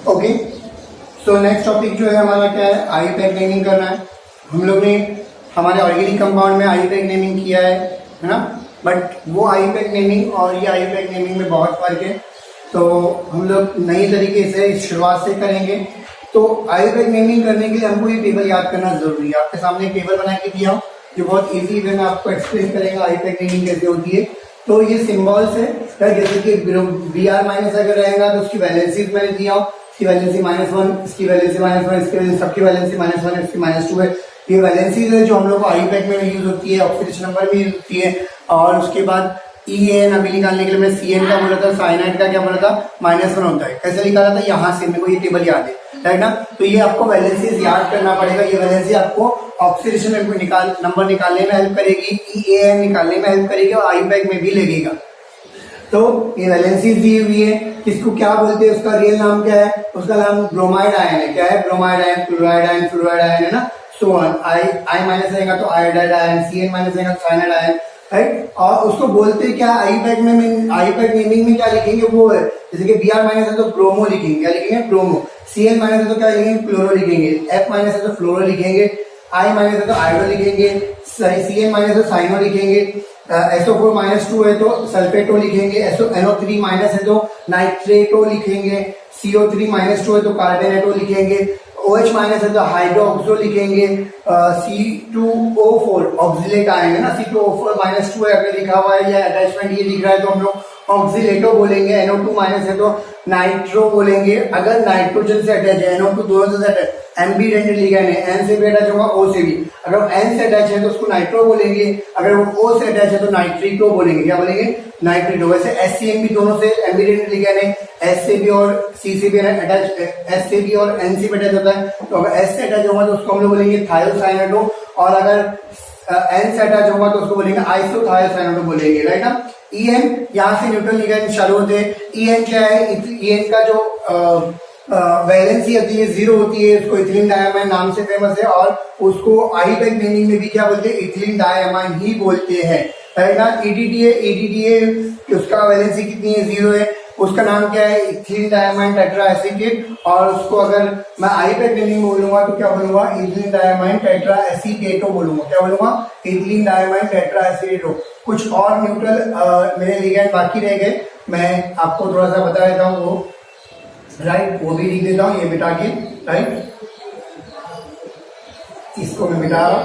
Okay, so next topic जो है हमारा क्या है, आई पैक नेमिंग करना है। हम लोग ने हमारे ऑर्गेनिक कंपाउंड में आई पैक नेमिंग किया है ना, बट वो आई पैक नेमिंग और ये आई पैक नेमिंग में बहुत फर्क है। तो हम लोग नई तरीके से शुरुआत से करेंगे। तो आई पैक नेमिंग करने के लिए हमको ये टेबल याद करना जरूरी है। आपके सामने एक टेबल बना के दिया हूँ जो बहुत इजी वे में आपको एक्सप्लेन करेगा आई पैक नेमिंग कैसे होती है। तो ये सिंबल्स है, जैसे कि Br माइनस अगर रहेगा तो उसकी वैलेंसीज मैंने दिया हूँ, इसकी वैलेंसी -1, इसकी वैलेंसी -1, इसकी वैलेंसी सबकी वैलेंसी -1, इसकी -2 है। ये वैलेंसीज है जो हम लोग को आई पैक में यूज होती है, ऑक्सीडेशन नंबर भी यूज होती है। और उसके बाद EN अभी निकालने के लिए मैं CN का बोला था, साइनाइड का क्या बोला था, -1 होता है। कैसे निकाला था, यहाँ से मेरे को ये टेबल याद है, राइट ना। तो ये आपको वैलेंसीज याद करना पड़ेगा। ये वैलेंसी आपको ऑक्सीडेशन नंबर निकालने में हेल्प करेगी, EAN निकालने में हेल्प करेगी और आई पैक में भी लगेगा। तो ये वैलेंसीज दी हुई है, किसको क्या बोलते हैं, उसका रियल नाम क्या है, उसका नाम ब्रोमाइड आयन है। क्या है, bromide ion, chloride ion, fluoride ion है ना, सो ऑन। I माइनस रहेगा तो आयोडाइड आयन, CN माइनस रहेगा तो साइनाइड आयन, राइट। और उसको बोलते क्या, आई पैक नेमिंग में क्या लिखेंगे वो है, जैसे कि Br माइनस है तो ब्रोमो लिखेंगे, क्या लिखेंगे, ब्रोमो। CN माइनस है तो क्या लिखेंगे, क्लोरो लिखेंगे। F माइनस है तो फ्लोरो लिखेंगे। I माइनस है तो आयोडो लिखेंगे। CN माइनस है तो साइनो लिखेंगे। SO4 -2 है तो सल्फेटो लिखेंगे। NO3 माइनस है तो नाइट्रेटो लिखेंगे। CO3 -2 है तो कार्बोनेटो लिखेंगे। OH माइनस है तो हाइड्रोक्सो लिखेंगे। C2O4 ऑक्सिलेट आयन है ना, C2O4 -2 है अगर लिखा हुआ है या अटैचमेंट ये दिख रहा है तो हम लोग ऑक्सिलेटो बोलेंगे। NO2 माइनस है तो नाइट्रो बोलेंगे अगर नाइट्रोजन से अटैच है। NO2 दोनों से अटैच, एम्बीडेंट लिगेंड है, N से भी अटैच होगा, O से भी। अगर N से अटैच है तो उसको नाइट्रो बोलेंगे, अगर वो O से अटैच है तो नाइट्रिटो बोलेंगे। क्या बोलेंगे, नाइट्रिटो। वैसे SCN भी दोनों से एम्बीडेंट लिगेंड है, S से भी और C से भी अटैच, S से भी और N से भी अटैच होता है। तो अगर S से अटैच होगा तो उसको हम लोग बोलेंगे थायोसाइनाइडो, और अगर N से अटैच होगा तो उसको बोलेंगे आइसोथायोसाइनाइडो बोलेंगे, राइट ना। EN यहाँ से न्यूट्रल लिगेंड चालू होते हैं। EN क्या है, EN का जो वैलेंसी होती है 0 होती है, उसको इथिलीन डायमाइन नाम से फेमस है, और उसको आई पैक नेमिंग में भी क्या बोलते हैं, इथिलीन डायमाइन ही बोलते हैं, राइट ना। EDTA उसका वैलेंसी कितनी है, 0 है, उसका नाम क्या है, इथिलीन डायमाइन टेट्रा एसीटेट। और उसको अगर मैं आई पैक नेमिंग बोलूंगा तो क्या बोलूंगा, इथिलीन डायमाइन टेट्रा एसीटेटो बोलूंगा। क्या बोलूंगा, इथिलीन डायमाइन टेट्रा एसीटेटो। कुछ और न्यूट्रल मेरे लिगेंड बाकी रह गए, मैं आपको थोड़ा सा बता देता हूँ वो, राइट, वो भी लिख देता हूं ये मिटा के, राइट, इसको मैं मिटा रहा हूं,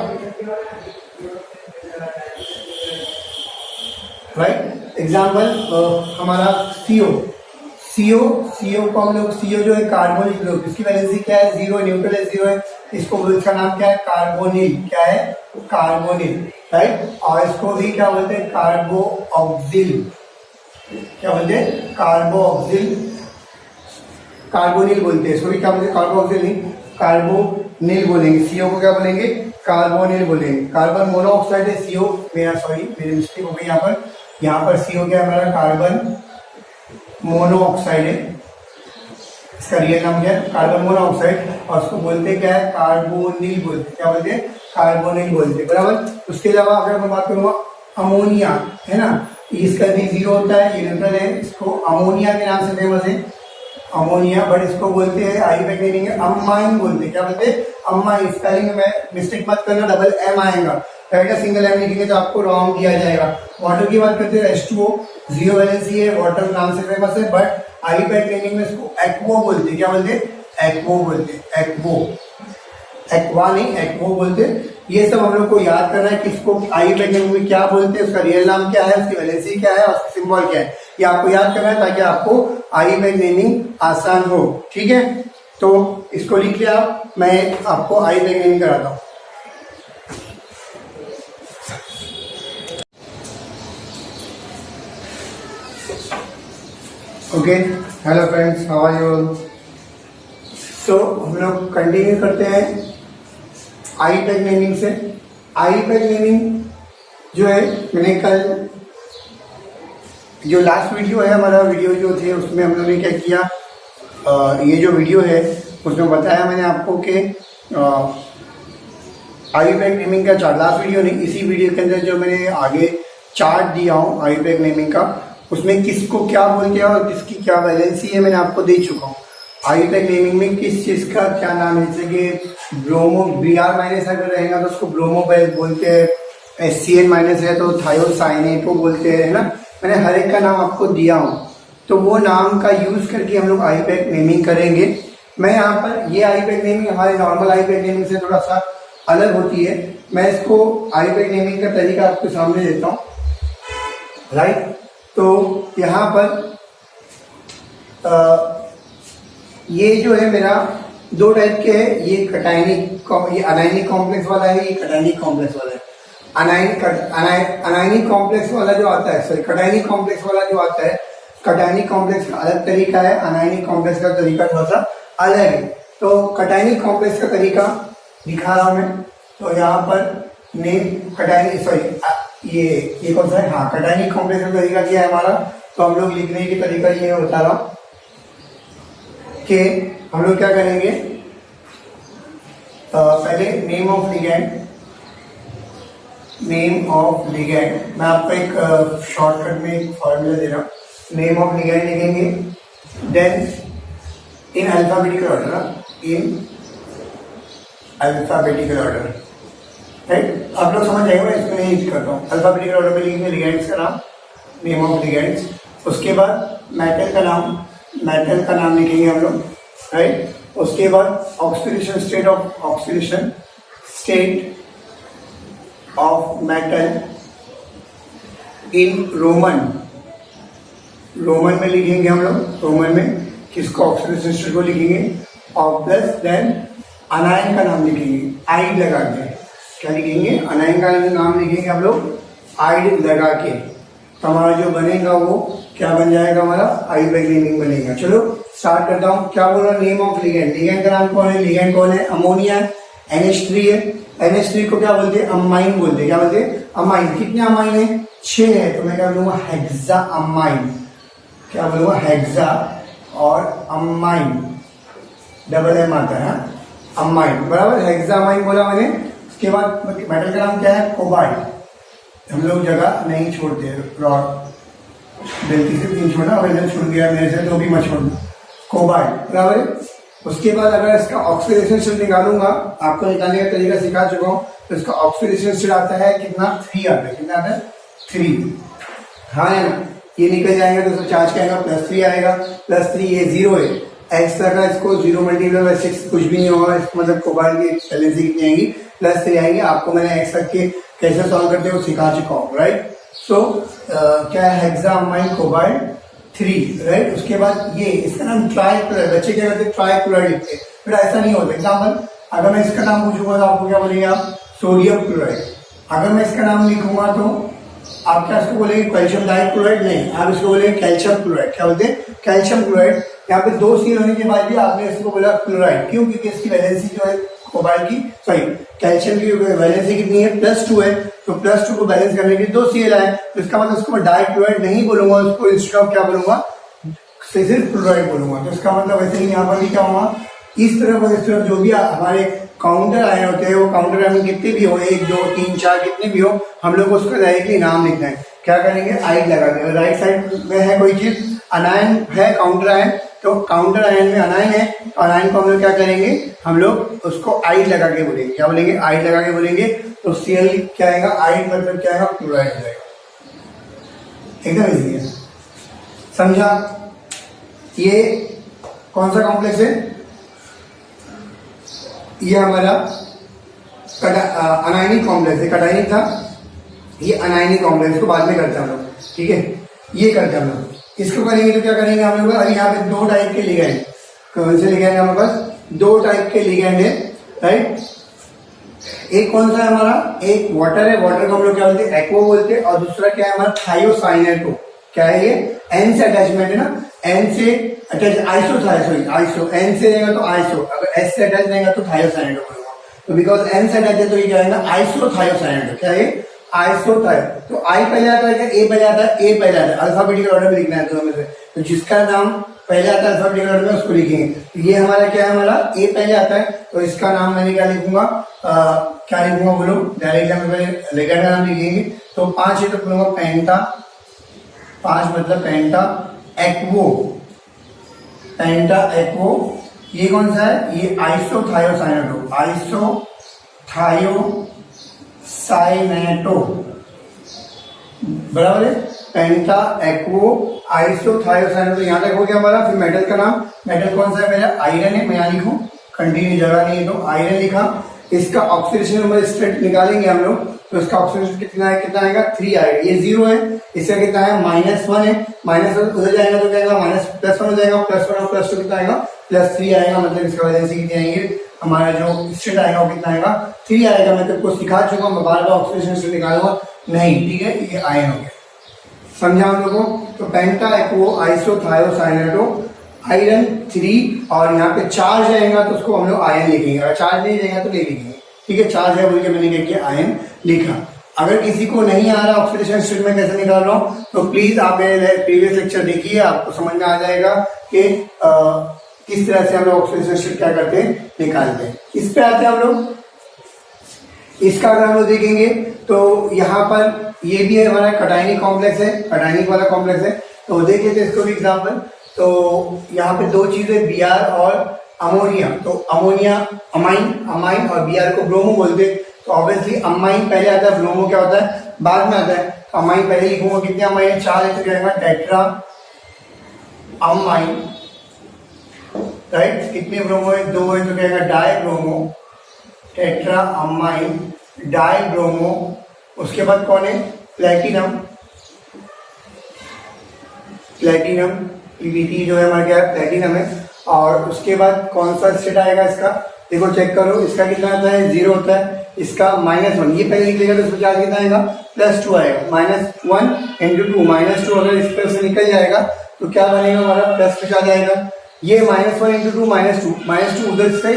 राइट। एग्जाम्पल हमारा CO को हम लोग, CO जो है कार्बोनिल ग्रुप, इसकी वैलेंसी क्या है, 0, न्यूट्रल है 0 है, इसको इसका नाम क्या है, कार्बोनिल। क्या है, कार्बोनिल, राइट। और इसको भी क्या बोलते हैं, कार्बोऑक्सिल। क्या बोलते हैं, कार्बोऑक्सिल, कार्बोनिल बोलते हैं इसको भी। क्या बोलते हैं, कार्बोऑक्सिल नहीं, कार्बोनिल बोलेंगे। CO को क्या बोलेंगे, कार्बोनिल बोलेंगे। कार्बन मोनोऑक्साइड है CO, मेरी मिस्टेक हो गई यहाँ पर CO क्या है हमारा, कार्बन मोनोऑक्साइड है, इसका रियल नाम क्या है, कार्बन मोनोऑक्साइड, और उसको बोलते क्या है, कार्बोनिल बोलते। क्या बोलते हैं, कार्बोनिल बोलते, बराबर। उसके अलावा अगर मैं बात करूंगा अमोनिया, है ना, इसका भी 0 होता है, ये न्यूट्रल है, इसको अमोनिया के नाम से फेमस है, अमोनिया। बट इसको बोलते हैं आई पैक नेमिंग में अमाइन बोलते हैं। क्या बोलते हैं, अमाइन। स्पेलिंग में मिस्टेक मत करना, डबल M आएगा, राइट। सिंगल M लिखेंगे तो आपको रॉन्ग दिया जाएगा। वाटर की बात करते हैं, H2O 0 वैलेंसी है, वाटर नाम से फेमस है, बट आई पैक नेमिंग में इसको एक्वो बोलते हैं। क्या बोलते हैं, एक्वो बोलते हैं, एक्वो, एक्वा नहीं, एक्वो बोलते हैं। ये सब हम लोग को याद करना है कि इसको आई पैक नेमिंग में क्या बोलते हैं, उसका रियल नाम क्या है, उसकी वैलेंसी क्या है, और उसका सिंबल क्या है, ये आपको याद करना है ताकि आपको आई पैक नेमिंग आसान हो, ठीक है। तो इसको लिख लिया, मैं आपको आई पैक नेमिंग कराता हूं। Okay, hello friends, how are you. So हम लोग कंटिन्यू करते हैं आई पैक नेमिंग से। आई पैक नेमिंग जो है, मैंने कल जो लास्ट वीडियो है हमारा, वीडियो जो थे उसमें हम लोगों ने क्या किया, ये जो वीडियो है उसमें बताया मैंने आपको कि आई पैक नेमिंग का चार्ट, लास्ट वीडियो नहीं, इसी वीडियो के अंदर जो मैंने आगे चार्ट दिया हूँ आई पैक नेमिंग का, उसमें किसको क्या बोलते हैं और किसकी क्या वैलेंसी है मैंने आपको दे चुका हूँ। आईयूपैक नेमिंग में किस चीज का क्या नाम है, जैसे कि ब्रोमो Br माइनस अगर रहेगा तो उसको ब्रोमोबेस बोलते हैं, HCN माइनस है तो थायोसाइनेटो बोलते हैं, है ना। मैंने हर एक का नाम आपको दिया हूँ, तो वो नाम का यूज करके हम लोग आईयूपैक नेमिंग करेंगे। मैं यहाँ पर ये आईयूपैक नेमिंग हमारे नॉर्मल आईयूपैक नेमिंग से थोड़ा सा अलग होती है। मैं इसको आईयूपैक नेमिंग का तरीका आपके सामने देता हूँ, राइट। तो यहाँ पर ये जो है मेरा दो टाइप के है, ये ये अनायनिक कॉम्प्लेक्स वाला है, ये कटायनिक कॉम्प्लेक्स वाला है। अनायनिक कॉम्प्लेक्स वाला जो आता है, सॉरी कटायनिक कॉम्प्लेक्स वाला जो आता है, कटायनिक कॉम्प्लेक्स का अलग तरीका है, अनायनिक कॉम्प्लेक्स का तरीका थोड़ा सा अलग है। तो कटायनिक कॉम्प्लेक्स का तरीका दिखा रहा हूं मैं। तो यहाँ पर कटायनिक, सॉरी ये कौन सा है, हाँ कटायनिक कॉम्प्लेक्स का तरीका क्या है हमारा। तो हम लोग लिखने की तरीका ये बता रहा हूँ कि हम लोग क्या करेंगे, पहले नेम ऑफ लिगैंड, मैं आपको एक शॉर्टकट में एक फॉर्मूला दे रहा हूँ। नेम ऑफ लिगैंड लिखेंगे, then in alphabetical order, right. आप लोग समझ जाएंगे, मैं इसमें नहीं करता हूँ। अल्फाबेटिकल ऑर्डर में लिखेंगे लिगैंड्स का नाम, नेम ऑफ लिगैंड्स। उसके बाद मेटल का नाम लिखेंगे हम लोग, राइट। उसके बाद oxidation state of metal in Roman में लिखेंगे हम लोग। रोमन में किसको, ऑक्सीडेशन स्टेट को लिखेंगे, और प्लस देन अनायन का नाम लिखेंगे आइड लगा के। क्या लिखेंगे, अनायन का नाम लिखेंगे हम लोग आइड लगा के। तो हमारा जो बनेगा वो क्या बन जाएगा, हमारा आईयूपैक नेमिंग बनेगा। चलो स्टार्ट करता हूँ। क्या बोल रहा हूँ, नेम ऑफ लिगैंड। लिगैंड का नाम कौन है, लिगैंड कौन है, अमोनिया, NH3 है। NH3 को क्या बोलते हैं, अमाइन बोलते हैं। क्या बोलते हैं, अमाइन। कितने अमाइन है, 6 है। तो मैं क्या बोलूंगा, हेक्सा अमाइन। क्या बोलूंगा, हेक्सा और अमाइन, डबल एम आता है, अमाइन, बराबर। हेक्सा अमाइन बोला मैंने। उसके बाद मेटल का नाम क्या है, कोबाल्ट। हम लोग जगह नहीं छोड़ते, रॉड गलती से नहीं छोड़ना, अगर छूट गया मेरे से तो भी मत छोड़ना, कोबाल्ट, बराबर। उसके बाद अगर इसका ऑक्सीडेशन स्टेट निकालूंगा, आपको निकालने का तरीका सिखा चुका हूं। तो इसका ऑक्सीडेशन स्टेट आता है कितना, 3 आता है। कितना आता है, 3, हाँ है ना। ये निकल जाएगा तो उसका चार्ज क्या आएगा, +3 आएगा। +3 ये 0 है, एक्स का इसको 0 × 6 कुछ भी नहीं होगा। इसको मतलब कोबाल्ट की वैलेंसी कितनी आएगी, +3 आएंगे। आपको मैंने एक्स रख के कैसे सॉल्व करते हो सिखा चुका हूँ, राइट। सो क्या है, हेक्सा अमाइन कोबाल्ट 3, राइट। उसके बाद ये इसका नाम ट्राइक्लोराइड। बच्चे क्या करते हैं, ट्राइक्लोराइड लिखते हैं, फिर ऐसा नहीं होता। एग्जाम्पल, अगर मैं इसका नाम पूछूंगा तो आपको क्या बोलेंगे आप, सोडियम क्लोराइड। अगर मैं इसका नाम लिखूंगा तो आप क्या इसको बोलेंगे, कैल्शियम डाइक्लोराइड, नहीं, आप इसको बोलेंगे कैल्शियम क्लोराइड। क्या बोलते हैं, कैल्शियम क्लोराइड। यहाँ पे 2 C होने के बाद भी आपने इसको बोला क्लोराइड, क्यों, क्योंकि इसकी वैलेंसी जो है कोबाल्ट की, सॉरी कैल्शियम की वैलेंसी कितनी है, +2 है। तो +2 को बैलेंस करने के लिए 2 Cl है। तो इसका मतलब उसको मैं डाइक्लोराइड नहीं बोलूंगा, उसको इंस्टेड ऑफ क्या बोलूंगा, सिर्फ क्लोराइड बोलूंगा। तो इसका मतलब वैसे ही यहाँ पर भी क्या होगा, इस तरफ और इस तरफ जो भी हमारे काउंटर आए होते हैं, वो काउंटर आए कितने भी हो, 1 2 3 4 कितने भी हो, हम लोग उसको डायरेक्टली नाम लिखना है। क्या करेंगे, आइड लगा देंगे। राइट साइड में है कोई चीज, अनायन है, काउंटर आयन, तो काउंटर आयन में अनायन है, तो अनायन को हम लोग क्या करेंगे, हम लोग उसको आइड लगा के बोलेंगे। क्या बोलेंगे, आइड लगा के बोलेंगे। तो Cl क्या आएगा, आइड मतलब क्या आएगा, क्लोराइड हो जाएगा। एकदम इजी है, समझा। ये कौन सा कॉम्प्लेक्स है, ये हमारा अनायनिक कॉम्प्लेक्स है। कटायनिक था, ये अनायनिक कॉम्प्लेक्स को बाद में करते हैं हम लोग, ठीक है। ये करते हैं हम लोग, इसको करेंगे तो क्या करेंगे हम लोग, अरे यहाँ पे 2 टाइप के लिगैंड, कौन से लिगैंड है हमारे पास, 2 टाइप के लिगैंड है, राइट। एक कौन सा है हमारा, एक वाटर है, वाटर को हम लोग क्या बोलते हैं, एक्वा बोलते हैं। और दूसरा क्या है हमारा, थायोसाइनेटो। क्या है ये, N से अटैचमेंट है ना, N से अटैच, आइसो, N से रहेगा तो आइसो, अगर S से अटैच रहेगा तो थायोसाइनेटो बोलूंगा। तो बिकॉज N से अटैच है तो ये क्या है, आइसोथायोसाइनेटो। क्या है, आइसोथायो। तो आई पहले आता है, ए पहले आता है, ए पहले आता है। अल्फाबेटिकल ऑर्डर में लिखना है दोनों में से, तो जिसका नाम पहले आता है अल्फाबेटिकल ऑर्डर में उसको लिखेंगे। तो ये हमारा क्या है, हमारा ए पहले आता है, तो इसका नाम मैंने क्या लिखूंगा, क्या लिखूंगा बोलो, डायरेक्ट हम पहले लिगैंड का नाम लिखेंगे। तो 5 है तो बोलूंगा पेंटा, 5 मतलब पेंटा एक्वो, पेंटा एक्वो, ये कौन सा है, ये आइसोथायोसाइनेटो, आइसोथायोसाइनेटो, बराबर है, पेंटा एक्वो आइसोथायोसाइनेटो। यहां तक हो गया हमारा। फिर मेटल का नाम, मेटल कौन सा है मेरा, आयरन है, मैं यहां लिखूं, कंटिन्यू जगह नहीं है तो आयरन लिखा। इसका ऑक्सीडेशन नंबर स्ट्रेट निकालेंगे हम लोग, तो इसका ऑक्सीडेशन कितना है, कितना आएगा 3 आएगा, ये 0 है, इसका कितना है -1 है, -1 उधर जाएगा तो क्या आएगा +1 हो जाएगा, +1 और +2 कितना आएगा +3 आएगा, मतलब इसका वैलेंसी कितनी आएंगे, हमारा जो स्टेट आएगा वो कितना आएगा 3 आएगा। मैं तो कुछ सिखा चुका हूँ, बार बार ऑक्सीडेशन स्टेट निकालूंगा नहीं, ठीक है, ये आयन हो गया, समझा हम लोगों को। तो पेंटा एक्वो आइसोथायोसाइनेटो आयरन 3, और यहाँ पे चार्ज आएगा तो उसको हम लोग आयन लिखेंगे, अगर चार्ज नहीं रहेगा तो नहीं लिखेंगे, ठीक है, चार्ज है बोल के मैंने क्या किया, आयन लिखा। अगर किसी को नहीं आ रहा ऑक्सीडेशन स्टेट में कैसे निकाल रहा हूँ, तो प्लीज आप मेरे प्रीवियस लेक्चर देखिए, आपको समझ में आ जाएगा कि किस तरह से हम लोग ऑक्सीडेशन स्टेट क्या करते हैं, निकालते हैं। इस पे आते हैं हम लोग, इसका अगर हम लोग देखेंगे तो यहाँ पर ये भी है हमारा कटायनिक कॉम्प्लेक्स है, कटायनिक वाला कॉम्प्लेक्स है, तो देखिए तो इसको भी एग्जाम्पल, तो यहाँ पे दो चीजें Br और अमोनिया, तो अमोनिया अमाइन और Br को ब्रोमो बोलते हैं, तो ऑब्वियसली अमाइन पहले आता है, ब्रोमो क्या होता है बाद में आता है। तो अमाइन पहले लिखूंगा, कितने अमाइन है 4 है, तो क्या आएगा टेट्रा अमाइन, राइट, कितने ब्रोमो है 2 है, तो क्या आएगा die bromo, tetra amine die bromo. उसके बाद कौन है प्लेटिनम, प्लेटिनम पीबीटी जो है हमारा क्या है प्लेटिनम है। और उसके बाद कौन सा स्टेट आएगा इसका, देखो चेक करो, इसका कितना आता है 0 होता है, इसका -1, ये पहले निकलेगा तो इसमें चार्ज कितना आएगा +2 आएगा, -1 × 2 -2 अगर इस तरह से निकल जाएगा तो क्या बनेगा हमारा +2 आ जाएगा। ये -1 × 2 -2 उधर से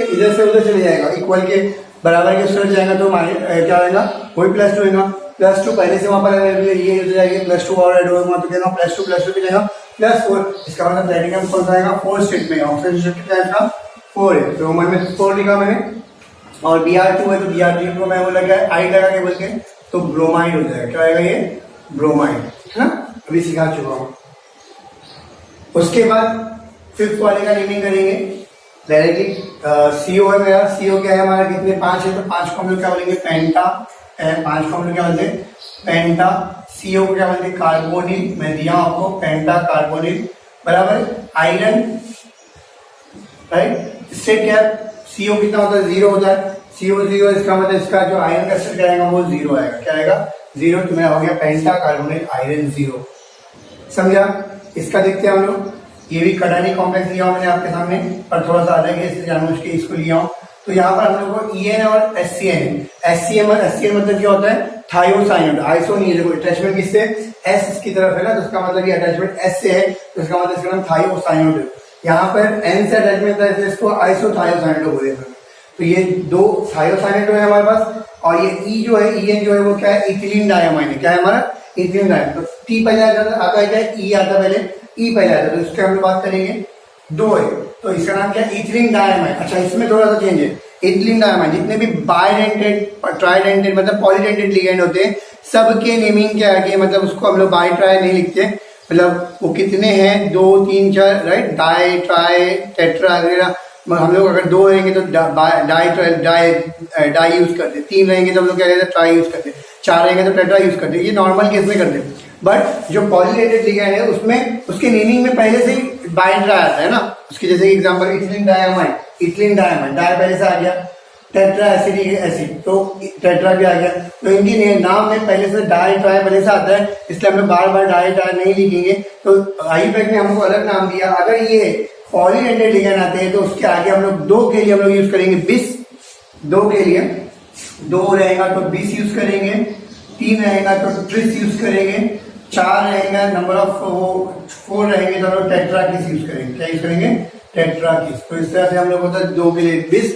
उधर चले जाएगा, इक्वल के बराबर के उस जाएगा तो क्या आएगा वही +2 होगा, +2 पहले से वहां पर ये हो जाएगा, +2 और ऐड होगा तो क्या +2 भी जाएगा +4, इसका मतलब प्लेटिनम कौन सा आएगा 4 स्टेट में, ऑक्सीजन स्टेट कितना है इसका 4 है, तो रोमन में 4 लिखा मैंने। और Br2 है तो Br3 को मैं बोला क्या आई लगा के बोल के, तो ब्रोमाइड हो जाएगा, क्या आएगा ये ब्रोमाइड, है ना, अभी सिखा चुका हूँ। उसके बाद 5th वाले का नेमिंग करेंगे डायरेक्टली। CO है मेरा, CO क्या है हमारा, कितने 5 है, तो 5 को हम लोग क्या बोलेंगे पेंटा, 5 को हम लोग क्या बोलते हैं पेंटा। CO को क्या बोलते हैं कार्बोनिल, मैं दिया आपको पेंटा कार्बोनिल, बराबर। आयरन, राइट, स्टेट क्या है CO कितना होता है 0 होता है, CO 0, इसका मतलब इसका जो आयरन का स्टेट आएगा वो 0 आएगा, क्या आएगा 0, तो मेरा हो गया पेंटा कार्बोनिल आयरन 0, समझा। इसका देखते हैं हम लोग, ये भी कटायनिक कॉम्प्लेक्स लिया हूं मैंने आपके सामने, पर थोड़ा सा अलग है इसलिए जानबूझ के इसको लिया हूं। तो यहाँ पर हम लोग को EN और SCN, SCN और SCN मतलब क्या होता है थायोसाइनेट, आइसो नहीं है, देखो अटैचमेंट किससे S की तरफ है ना, तो इसका मतलब ये अटैचमेंट S से है, तो इसका मतलब इसका नाम थायोसाइनेट। यहाँ पर N से अटैचमेंट है तो इसको आइसोथायोसाइनेट बोलेंगे। तो ये दो थायोसाइनेट है हमारे पास, और ये E जो है EN जो है वो क्या है इथिलीन डायमाइन है, क्या है हमारा इथिलीन डायमाइन। तो T पहले आता है क्या, E आता पहले, E पहले आता है, तो इसके हम लोग बात करेंगे 2 है, तो इसका नाम क्या है इथिलीन डायमाइन। अच्छा इसमें थोड़ा सा चेंज है, इथिलीन डायमाइन जितने भी बाइडेंटेड ट्राइडेंटेड मतलब पॉलीडेंटेड लिगेंड होते हैं सबके नेमिंग क्या है, मतलब उसको हम लोग बाई ट्राई नहीं लिखते, मतलब वो कितने हैं 2 3 4, राइट, डाई ट्राई टेट्रा वगैरह। हम लोग अगर 2 रहेंगे तो डाई यूज करते, 3 रहेंगे तो हम लोग क्या कहते हैं ट्राई यूज करते, 4 रहेंगे तो टेट्रा यूज करते, ये नॉर्मल केस में करते। बट जो पॉलीडेंटेड लिगेंड है उसमें उसके नेमिंग में पहले से ही बाई ट्राई आता है ना, उसके जैसे एग्जांपल इथिलीन डायमाइन, डाई पहले से आ गया, टेट्रा एसिड तो टेट्रा भी आ गया, तो इनके नाम में पहले से डाई ट्राई पहले से आता है, इसलिए हम लोग बार बार डाई ट्राई नहीं लिखेंगे। तो आईयूपैक ने हमको अलग नाम दिया। अगर ये पॉलीडेंटेड लिगेंड आते हैं तो उसके आगे हम लोग 2 के लिए हम लोग यूज करेंगे बिस, 2 के लिए 2 रहेगा तो बिस यूज करेंगे, 3 रहेगा तो ट्रिस यूज करेंगे, 4 रहेगा नंबर ऑफ 4 रहेंगे तो हम लोग टेट्राकिस यूज करेंगे, क्या यूज करेंगे टेट्राकिस। तो इस तरह से हम लोग होता है 2 के लिए बिस,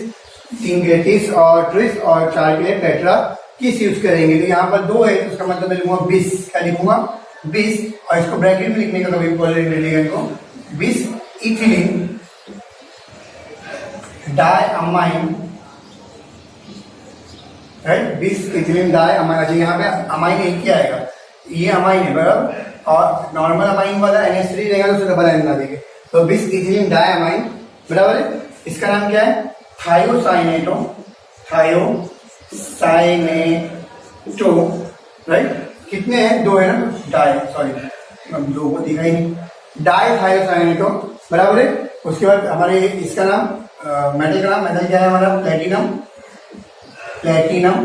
3 के लिए टिस और ट्रिस, और 4 के लिए टेट्राकिस यूज करेंगे। तो यहाँ पर 2 है तो उसका मतलब मैं लिखूंगा बिस, क्या लिखूंगा बिस, और इसको ब्रैकेट में लिखने का कभी पॉलीडेंटेड लिगेंड को बिस इथिलीन डायमाइन, राइट, बिस इथिलीन डायमाइन। अच्छा यहाँ पे अमाइन एक ही आएगा, ये अमाइन है बराबर, और नॉर्मल अमाइन वाला NH3 रहेगा तो डबल आयन बना देंगे, तो तो बिस इथिलीन डायमाइन, बराबर है। इसका नाम क्या है? Thiocyanato, thiocyanato, right. कितने हैं? दो है ना, डाई, सॉरी दो को दिखा ही नहीं, डाई थायोसाइनेटो, बराबर है। उसके बाद हमारे इसका नाम मेटल का नाम, मेटल क्या है हमारा? प्लेटिनम, प्लेटिनम,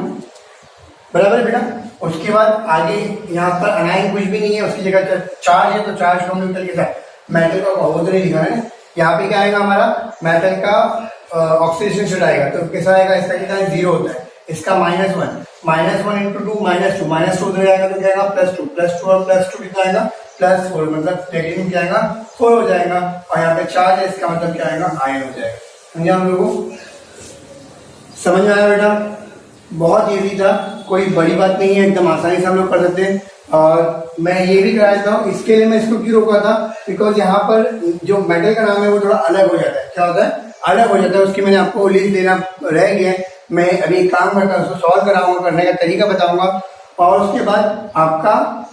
बराबर है बेटा। उसके बाद आगे यहाँ पर अनायन कुछ भी नहीं है, उसकी जगह चार्ज है, तो चार्ज को हम लोग के साथ मेटल का बहुत नहीं लिखा है। यहाँ पे क्या आएगा हमारा? मेटल का ऑक्सीडेशन स्टेट आएगा, तो कैसा आएगा? इसका कितना है? 0 होता है। इसका -1, -1 इंटू 2 -2, -2 उधर आएगा तो क्या आएगा? +2 और +2 कितना आएगा? +4, मतलब प्लेटिनम क्या आएगा? 4 हो जाएगा। और यहाँ पे चार्ज है, इसका मतलब क्या आएगा? आयन हो जाएगा। समझा हम लोगों को? समझ में आया बेटा? बहुत इजी था, कोई बड़ी बात नहीं है, एकदम आसानी से हम लोग कर सकते हैं। और मैं ये भी कराया था, इसके लिए मैं इसको क्यों रोका था? बिकॉज यहाँ पर जो मेटल का नाम है वो थोड़ा अलग हो जाता है। क्या होता है? अलग हो जाता है। उसकी मैंने आपको लिस्ट देना रह गया है। मैं अभी एक काम करता हूँ, उसको सॉल्व कराऊंगा, करने का तरीका बताऊंगा, और उसके बाद आपका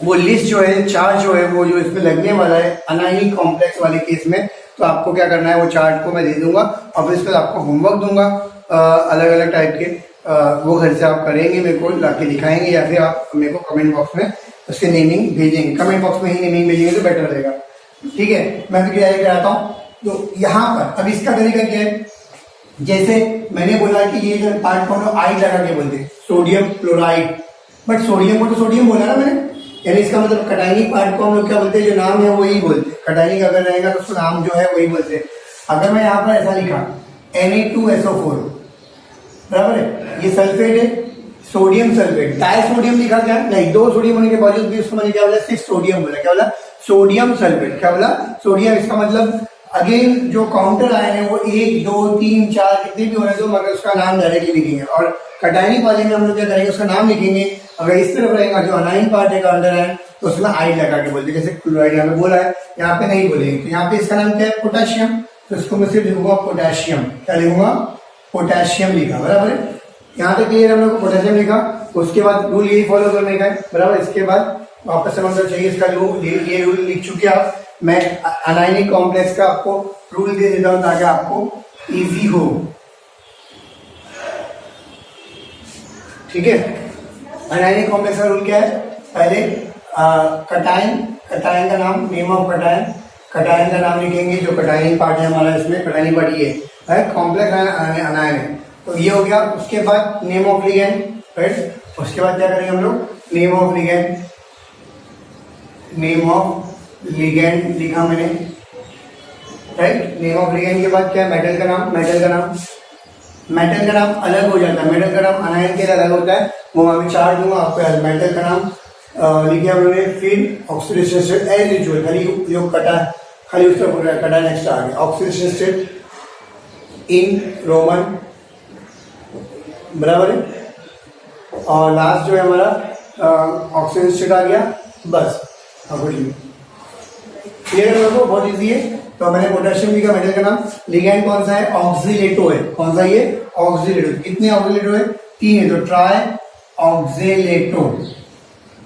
वो लिस्ट जो है, चार्ज जो है, वो जो इसमें लगने वाला है अनायनिक कॉम्प्लेक्स वाले केस में, तो आपको क्या करना है? वो चार्ट को मैं दे दूंगा और फिर इसके बाद आपको होमवर्क दूंगा अलग अलग टाइप के। वो घर से आप करेंगे, मेरे को लाके दिखाएंगे, या फिर आप मेरे को कमेंट बॉक्स में उसके नेमिंग भेजेंगे। कमेंट बॉक्स में ही नेमिंग भेजेंगे तो बेटर रहेगा, ठीक है। मैं भी तैयारी कराता हूँ। तो यहाँ पर अब इसका तरीका क्या है? जैसे मैंने बोला कि ये जो पार्ट को हम लोग आइड लगा के बोलते हैं, सोडियम क्लोराइड, बट सोडियम को तो सोडियम बोला ना मैंने, यानी इसका मतलब कटायनिक पार्ट को हम लोग क्या बोलते हैं? जो नाम है वही बोलते हैं। कटायनिक अगर रहेगा तो उसका नाम जो है वही बोलते हैं। अगर मैं यहाँ पर ऐसा लिखा Na2SO4, बराबर है, ये सल्फेट है, सोडियम सल्फेट, डाइसोडियम लिखा क्या? नहीं, 2 सोडियम होने के बावजूद भी उसको मैंने क्या बोला? 6 सोडियम बोला। क्या बोला? Sodium sulphate. क्या बोला? सोडियम। इसका मतलब अगेन जो काउंटर आए हैं वो 1 2 3 4 कितने भी होने दो, मगर उसका नाम डायरेक्टली लिखेंगे। और कटायनिक वाले में हम लोग क्या करेंगे? उसका नाम लिखेंगे। अगर इस तरफ रहेगा जो अनाइन पार्ट है काउंटर है, तो उसमें आइड लगा के बोलते हैं। जैसे क्लोराइड यहाँ पे बोला है, यहाँ पे नहीं बोलेंगे। तो यहाँ पे इसका नाम क्या है? पोटेशियम। तो इसको मैं सिर्फ लिखूंगा पोटेशियम। क्या लिखूंगा? पोटेशियम लिखा, बराबर है। यहाँ पे क्लियर हम लोग को पोटेशियम लिखा। उसके बाद रूल यही फॉलो करने का है, बराबर। इसके बाद वापस से मतलब चाहिए इसका रूल, ये रूल लिख चुके आप। मैं अनायनिक कॉम्प्लेक्स का आपको रूल दे देता हूं ताकि आपको इजी हो, ठीक है। अनायनिक कॉम्प्लेक्स का रूल क्या है? पहले कटायन, कटायन का नाम, नेम ऑफ कटायन, कटायन का नाम लिखेंगे। जो कटायनिक पार्ट है हमारा, इसमें कटायनिक पार्ट ये है, कॉम्प्लेक्स अनायन है, तो ये हो गया। उसके बाद नेम ऑफ लिगेंड, राइट। उसके बाद क्या करेंगे हम लोग? Name of ligand, name of ligand लिखा मैंने, राइट। नेम ऑफ लिगेंड के बाद क्या है? मेटल का नाम, मेटल का नाम, मेटल का नाम अलग हो जाता है। मेटल का नाम अनायन के लिए अलग होता है, वो मैं चार्ट दूंगा आपको। मेटल का नाम लिखे हम लोगों ने। फिर ऑक्सीडेशन स्टेट एज यूजुअल, खाली जो कटा, खाली उसका पूरा कटा नेक्स्ट आ गया। ऑक्सीडेशन स्टेट इन रोमन, बराबर है। और लास्ट जो है हमारा ऑक्सीडेशन स्टेट आ गया, बस। अब क्लियर है लोगों को? बहुत इजी है। तो मैंने पोटेशियम लिखा, मेटल का नाम। लिगेंड कौन सा है? ऑक्सीलेटो है। कौन सा? ये ऑक्सीलेटो। कितने ऑक्सीलेटो है? 3 है, तो ट्राई ऑक्सीलेटो।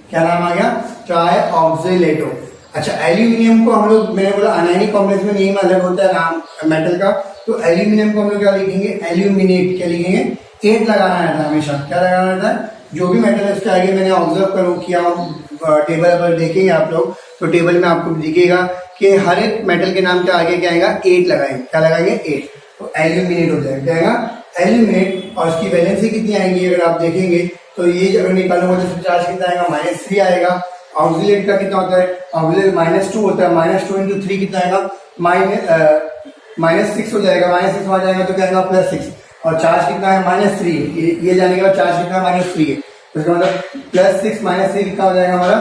क्या नाम आ गया? ट्राई ऑक्सीलेटो। अच्छा, एल्यूमिनियम को हम लोग, मैंने बोला अनायनिक कॉम्प्लेक्स में नेम अलग होता है नाम मेटल का, तो एल्यूमिनियम को हम लोग क्या लिखेंगे? एल्यूमिनेट। क्या लिखेंगे? 8 लगाना रहता है हमेशा। क्या लगाना रहता है? जो भी मेटल है उसके आगे मैंने ऑब्जर्व करो किया, टेबल पर देखेंगे आप लोग, तो टेबल में आपको दिखेगा कि हर एक मेटल के नाम के आगे क्या आएगा? 8 लगाएंगे। क्या लगाएंगे? 8। तो एल्यूमिनेट हो जाएगा। क्या आएगा? एल्यूमिनेट। और इसकी वैलेंसी कितनी आएंगी अगर आप देखेंगे तो ये अगर निकालूंगा तो चार्ज कितना आएगा? -3 आएगा। ऑक्सीलेट का कितना होता है? ऑक्सीलेट -2 होता है। -2 इंटू 3 कितना आएगा? -6 हो जाएगा। -6 आ जाएगा तो क्या आएगा? +6। और चार्ज कितना है? -3। ये जाने के बाद चार्ज कितना है? -3 है। तो इसका मतलब +6 -3 कितना हो जाएगा हमारा?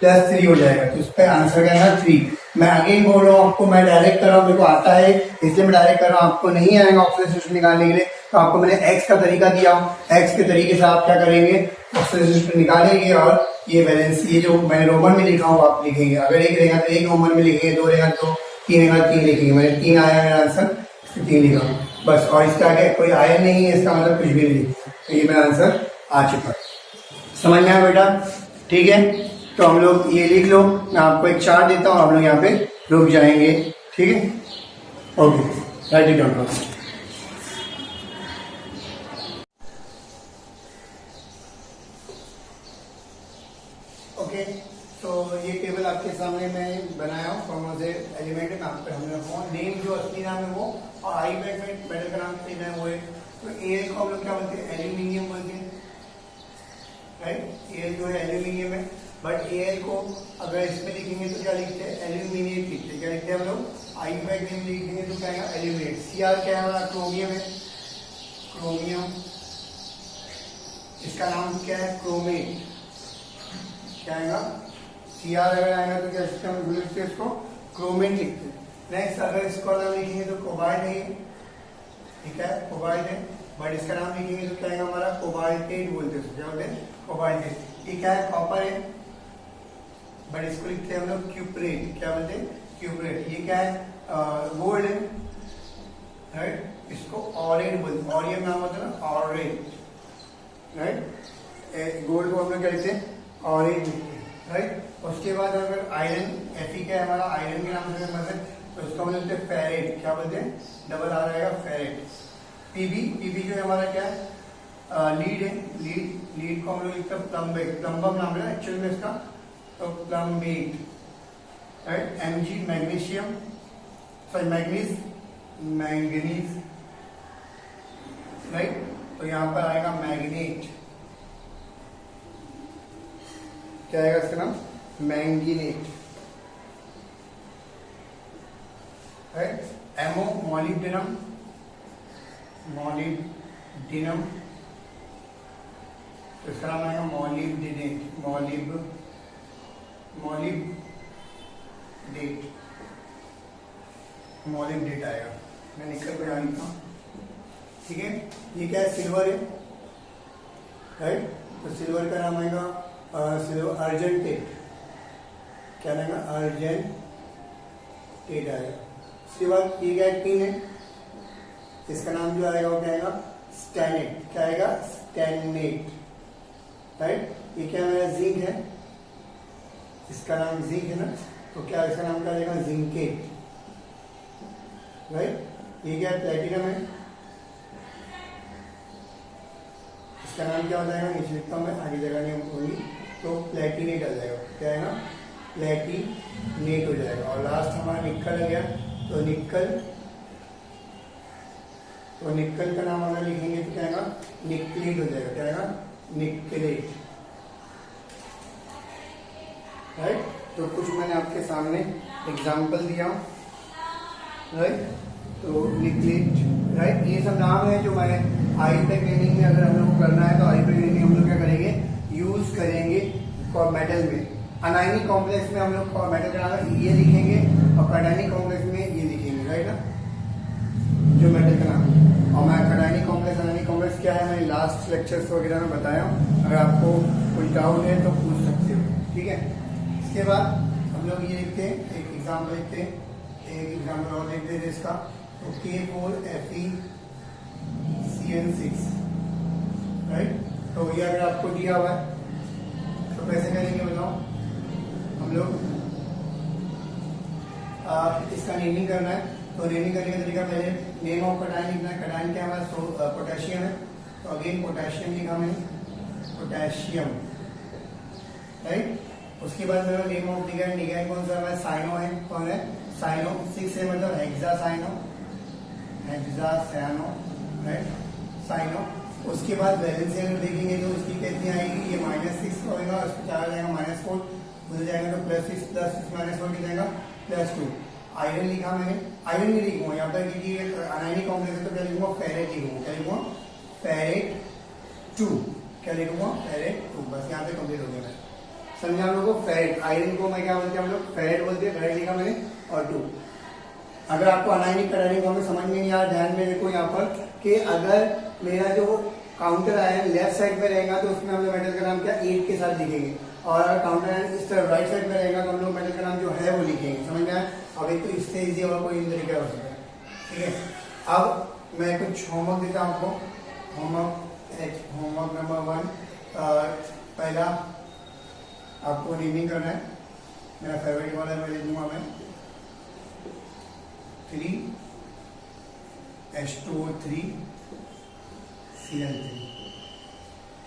+3 हो जाएगा। तो इस पर आंसर क्या है? 3। मैं अगेन बोल रहा हूँ आपको, मैं डायरेक्ट कर रहा हूँ, मेरे को आता है इसलिए मैं डायरेक्ट कर रहा हूँ। आपको नहीं आएगा ऑक्सीडेशन निकालने के लिए, तो आपको मैंने एक्स का तरीका दिया हूँ। एक्स के तरीके से आप क्या करेंगे? ऑक्सीडेशन निकालेंगे और ये बैलेंस, ये जो मैंने रोमन में लिखा हूँ आप लिखेंगे। अगर 1 रहेगा तो 1 रोमन में लिखेंगे, 2 रहेगा तो 3 रहेगा 3 लिखेंगे। मैंने 3 आया मेरा आंसर, 3 लिखा हूँ बस। और इसके आगे कोई आयन नहीं है, इसका मतलब कुछ भी नहीं। तो ये मेरा आंसर आ चुका है। समझ में आया बेटा? ठीक है, तो हम लोग ये लिख लो। मैं आपको एक चार्ट देता हूँ, आप लोग यहाँ पे रुक जाएंगे, ठीक है, okay, right it down first. Okay, तो ये टेबल आपके सामने मैं बनाया हूँ फ्रॉम से एलिमेंट में आपको हमने नेम जो असली नाम है वो, और आई बैग में मेटल का नाम सही है वो है। तो एल को हम लोग क्या बोलते हैं, एल्यूमिनियम बोलते हैं, राइट। एल जो है एल्यूमिनियम है, बट एल को अगर इसमें लिखेंगे तो क्या लिखते हैं, एल्यूमिनेट लिखते हैं। क्या लिखते हैं हम लोग, आई बैग में लिखेंगे तो क्या है, एल्यूमिनेट। सी आर क्या है हमारा, क्रोमियम है, क्रोमियम। इसका नाम क्या है, क्रोमेट। क्या आएगा, सी आर अगर आएगा तो क्या हम लिखते हैं इसको, क्रोमेट लिखते हैं। नेक्स्ट अगर इसको नाम लिखेंगे तो कोबाल्ट है, ठीक है, कोबाल्ट है, बट इसका नाम लिखेंगे तो क्या आएगा हमारा, कोबाल्टेट बोलते हैं। क्या बोलते हैं, कोबाल्टेट। ये क्या है, कॉपर है, बट इसको लिखते हैं हम लोग क्यूप्रेट। क्या बोलते हैं, क्यूप्रेट। ये क्या है, गोल्ड है, राइट, इसको ऑरेट बोलते हैं। ऑरियम नाम होता है ना, ऑरेट, राइट। गोल्ड को हम लोग क्या लिखते हैं, ऑरेंज, राइट। उसके बाद अगर आयरन, Fe क्या है हमारा, आयरन के नाम से फेमस है, तो उसको हम बोलते हैं फेरेट। क्या बोलते हैं, डबल आर आएगा, फेरेट। पीबी जो है हमारा क्या है, लीड है, लीड को हम लोग लिखते हैं प्लम्बेट। प्लम्बम नाम है एक्चुअल में इसका, तो plumbate, right. Mg magnesium, sorry manganese, right. तो यहाँ पर आएगा मैग्नेट। क्या आएगा इसका नाम, manganate, right. M O molybdenum, molybdenum, तो इसका नाम आएगा मॉलिब्डेनेट, मॉलिब्डेट आएगा। मैं निकल कर यहाँ लिखता हूँ, ठीक है। ये क्या है, सिल्वर है, राइट। तो सिल्वर का नाम आएगा सिल्वर अर्जेंटेट। क्या आएगा, अर्जेंटेट आएगा। उसके बाद ये क्या है, टिन है, इसका नाम जो आएगा वो क्या आएगा, स्टैनेट। क्या आएगा, स्टैनेट, राइट। ये क्या मेरा जिंक है, इसका नाम जिंक है ना, तो क्या इसका नाम क्या आएगा, जिंकेट, राइट। ये क्या है, प्लेटिनम है, इसका नाम क्या हो जाएगा, नीचे लिखता हूं मैं, आगे जगह नहीं होगी, तो प्लेटिनेट आ जाएगा। क्या है ना, प्लेटिनेट हो जाएगा। और लास्ट हमारा निकल आ गया, तो निकल का नाम अगर लिखेंगे तो क्या आएगा, निकलेट हो जाएगा। क्या आएगा, निकलेट, राइट। तो कुछ मैंने आपके सामने एग्जाम्पल दिया, राइट। तो निकलेट, राइट। ये सब नाम है जो मैंने आई पैक ट्रेनिंग में अगर हम लोग को करना है तो आई पैक ट्रेनिंग हम लोग क्या करेंगे, यूज करेंगे मेटल में। अनायनिक कॉम्प्लेक्स में हम लोग मेटल का नाम ये लिखेंगे, और कैटायनिक कॉम्प्लेक्स में ये लिखेंगे, राइट ना, जो मेटल का नाम है। और मैं कैटायनिक कॉम्प्लेक्स, अनायनिक कॉम्प्लेक्स क्या है, मैंने लास्ट लेक्चर्स वगैरह में बताया हूँ। अगर आपको कोई डाउट है तो पूछ सकते हो, ठीक है। इसके बाद हम लोग ये लिखते हैं, एक एग्जाम्पल लिखते हैं, एक एग्जाम्पल और लिखते हैं इसका, तो K4FeCN6, राइट। तो ये अगर आपको दिया हुआ है तो कैसे करेंगे बताओ, हम लोग इसका नेमिंग करना है। तो नेमिंग करने का तरीका, पहले नेम ऑफ कैटायन लिखना है। कैटायन क्या हमारा पोटेशियम है, तो अगेन पोटेशियम लिखा मैंने, पोटेशियम, राइट। उसके बाद मेरा नेम ऑफ लिगैंड, लिगैंड कौन सा है, साइनो है, कौन है, साइनो। 6 है मतलब हेक्सासाइनो, राइट, साइनो। उसके बाद वैलेंसी अगर देखेंगे तो उसकी कितनी आएगी, ये -6 होगा, उसको क्या आ जाएगा, -4 मिल जाएगा, तो +6 -4 कितना जाएगा, +2। आयरन लिखा मैंने, आयरन नहीं लिखूंगा यहाँ पर क्योंकि अनायनिक कॉम्प्लेक्स है, तो क्या लिखूंगा, फेरेट लिखूंगा। क्या लिखूंगा, फेरेट 2। क्या लिखूंगा, फेरेट 2। बस यहाँ पे कंप्लीट हो गया। समझा हम लोग को, फेरेट। आयरन को मैं क्या बोलते हैं, हम लोग फेरेट बोलते हैं, फेरेट लिखा मैंने, और 2। अगर आपको अनायनिक कैटायनिक हमें समझ में नहीं आ रहा, ध्यान में देखो यहाँ पर कि अगर मेरा जो काउंटर आयन लेफ्ट साइड में रहेगा तो उसमें हम लोग मेटल का नाम क्या 8 के साथ लिखेंगे, और अगर काउंटर आयन इस तरफ राइट साइड में रहेगा तो हम लोग मेटल का नाम जो है वो लिखेंगे। समझ में आया। अब एक तो इससे इजी और कोई इन तरीका हो सकता है, ठीक है। अब मैं कुछ होमवर्क देता हूँ आपको। होमवर्क नंबर 1, पहला आपको नेमिंग करना है। मेरा फेवरेट वाला मैं लिख दूंगा मैं, 3H2O3 Cl3,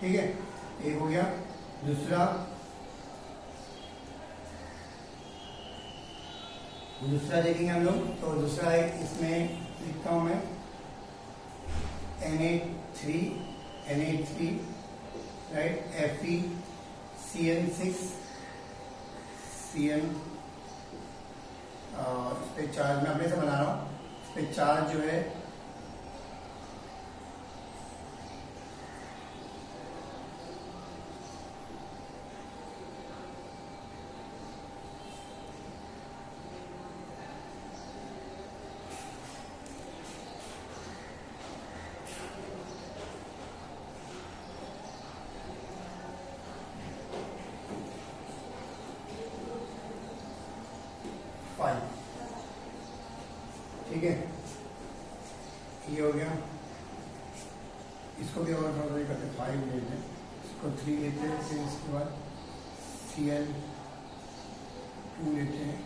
ठीक है, एक हो गया। दूसरा देखेंगे हम लोग, तो दूसरा है, इसमें लिखता हूं मैं Na3 राइट, FeCN6 CN, इस पे चार्ज मैं अपने से बना रहा हूँ, इस पे चार्ज जो है ठीक है, ये हो गया। इसको भी और थोड़ा करते 5 लेते हैं, इसको 3 लेते हैं, फिर इसके बाद Cl2 लेते हैं,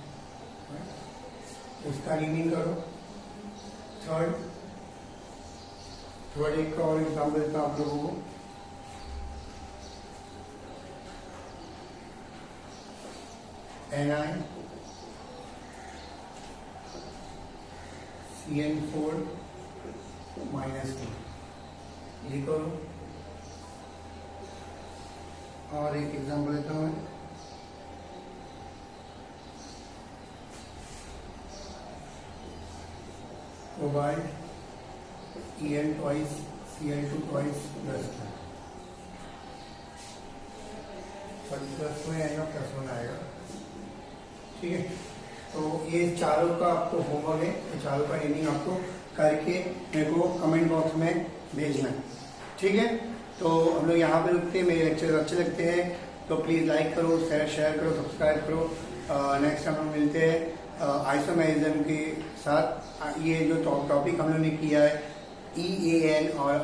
उसका रीडिंग करो। थर्ड एक का और एग्जाम्पल देता हूँ आप लोगों को। NiCN4 -2, ये करो। और एक एग्जाम्पल देता हूँ मैं, cobalt En twice Cl2 twice +2, +2 आएगा, ठीक है। तो ये चारों का आपको होमवर्क है, ये चारों का रीडिंग आपको करके मेरे को कमेंट बॉक्स में भेजना है, ठीक है। तो हम लोग यहाँ पे रुकते हैं, मेरे लेक्चर अच्छे लगते हैं तो प्लीज़ लाइक करो, शेयर करो, सब्सक्राइब करो। नेक्स्ट टाइम हम मिलते हैं आइसोमेरिज्म के साथ। ये जो टॉपिक हम लोग ने किया है EAN और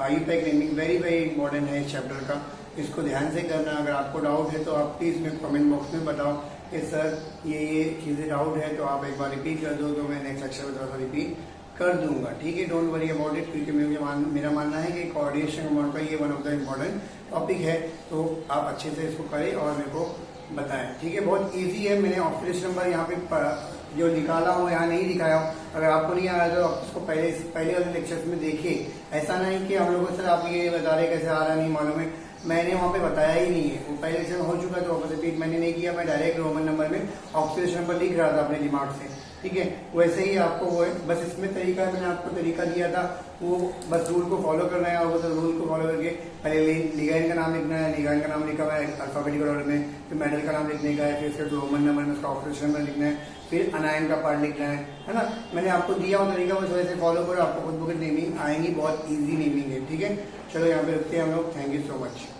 IUPAC नेमिंग, वेरी इंपॉर्टेंट है इस चैप्टर का, इसको ध्यान से करना। अगर आपको डाउट है तो आप प्लीज़ मेरे कमेंट बॉक्स में बताओ कि सर ये चीज़ें डाउट है, तो आप एक बार रिपीट कर दो, तो मैं नेक्स्ट लेक्चर में थोड़ा सा रिपीट कर दूंगा, ठीक है। डोंट वरी अबाउट इट, क्योंकि मेरा मानना है कि कोऑर्डिनेशन कमांड का ये one of the important topic है, तो आप अच्छे से इसको करें और मेरे को बताएं, ठीक है। बहुत इजी है, मैंने ऑफिस नंबर यहाँ पे जो निकाला हूँ यहाँ नहीं दिखाया हूँ। अगर आपको नहीं आया तो आप उसको पहले वाले लेक्चर्स में देखिए। ऐसा नहीं कि हम लोगों को सर आप ये बता रहे कैसे आ रहा नहीं मालूम है, मैंने वहाँ पे बताया ही नहीं है, वो पहले लेक्चर में हो चुका है, तो वापस रिपीट मैंने नहीं किया। मैं डायरेक्ट रोमन नंबर में ऑक्सीडेशन नंबर लिख रहा था अपने दिमाग से, ठीक है। वैसे ही आपको वो है, बस इसमें तरीका है, मैंने आपको तरीका दिया था, वो बस रूल को फॉलो करना है। और बस रूल को फॉलो करके पहले लिगैंड का नाम लिखना है, लिगैंड का नाम लिखा हुआ है अल्फाबेटिकल ऑर्डर में, फिर मेटल का नाम लिखने का है, फिर इसका रोमन नंबर में उसका ऑक्सीडेशन नंबर लिखना है, फिर अनायन का पार्ट लिखना है ना। मैंने आपको दिया हुआ तरीका, बस वैसे फॉलो करो, आपको खुद बुक नेमिंग आएंगी, बहुत ईजी नेमिंग है, ठीक है। चलो यहाँ पे रुकते हैं हम लोग, थैंक यू सो मच।